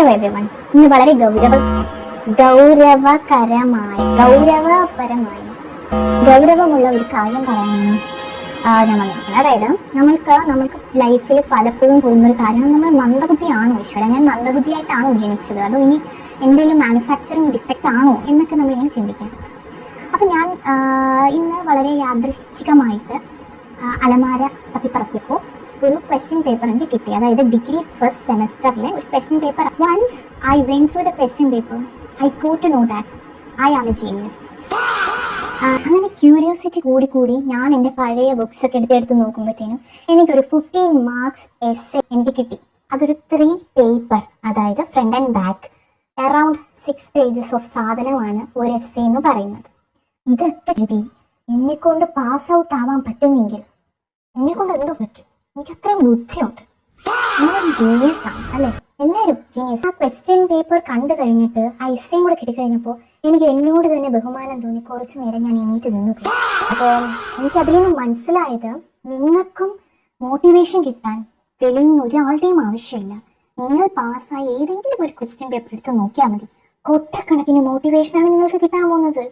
Hello everyone. ഇന്ന് വളരെ ഗൗരവമുള്ള ഒരു കാര്യം പറയാനാണ് ഞാൻ വന്നിരിക്കുന്നത്. അതായത് നമ്മൾക്ക് ലൈഫിൽ പലപ്പോഴും തോന്നുന്ന ഒരു കാര്യം, നമ്മൾ മന്ദബുദ്ധിയാണോ ഈശ്വരൻ, ഞാൻ മന്ദബുദ്ധിയായിട്ടാണോ ജനിച്ചത്, അതോ ഇനി എന്തെങ്കിലും മാനുഫാക്ചറിങ് ഡിഫക്റ്റ് ആണോ എന്നൊക്കെ നമ്മളിങ്ങനെ ചിന്തിക്കാം. അപ്പം ഞാൻ ഇന്ന് വളരെ യാദൃശ്ചികമായിട്ട് അലമാര തപ്പിപ്പറക്കിയപ്പോൾ ഒരു ക്വസ്റ്റ്യൻ പേപ്പർ എനിക്ക് കിട്ടി. അതായത് ഡിഗ്രി ഫസ്റ്റ് സെമസ്റ്ററിലെ ഒരു question paper. Once I went through the question paper, I got to know that I am a genius. അങ്ങനെ ക്യൂരിയോസിറ്റി കൂടി ഞാൻ എൻ്റെ പഴയ ബുക്സ് ഒക്കെ എടുത്ത് നോക്കുമ്പോഴത്തേനും എനിക്കൊരു 15 മാർക്സ് എസ്സേ എനിക്ക് കിട്ടി. അതൊരു 3 പേപ്പർ, അതായത് front and back, around 6 pages of സാധനമാണ് ഒരു എസ്സേ എന്ന് പറയുന്നത്. ഇതൊക്കെ എഴുതി എന്നെക്കൊണ്ട് പാസ് ഔട്ട് ആവാൻ പറ്റുമെങ്കിൽ എന്നെക്കൊണ്ട് എന്തോ പറ്റും. എനിക്ക് അത്രയും ബുദ്ധിയുണ്ട്. ഞാൻ ജീനിയസ് ആണ് അല്ലെ, എല്ലാവരും ജീനിയസ്. ആ ക്വസ്റ്റ്യൻ പേപ്പർ കണ്ടു കഴിഞ്ഞിട്ട് ആ എസ്സേയും കൂടെ കിട്ടിക്കഴിഞ്ഞപ്പോൾ എനിക്ക് എന്നോട് തന്നെ ബഹുമാനം തോന്നി. കുറച്ചു നേരം ഞാൻ എണീറ്റ് നിന്നു. അപ്പോൾ എനിക്ക് അതിൽ നിന്ന് മനസ്സിലായത്, നിങ്ങൾക്കും മോട്ടിവേഷൻ കിട്ടാൻ വെളിയിൽ നിന്ന് ഒരാളുടെയും ആവശ്യമില്ല. നിങ്ങൾ പാസ്സായി ഏതെങ്കിലും ഒരു ക്വസ്റ്റ്യൻ പേപ്പർ എടുത്ത് നോക്കിയാൽ മതി. കൊട്ടക്കണക്കിന് മോട്ടിവേഷനാണ് നിങ്ങൾക്ക് കിട്ടാൻ പോകുന്നത്.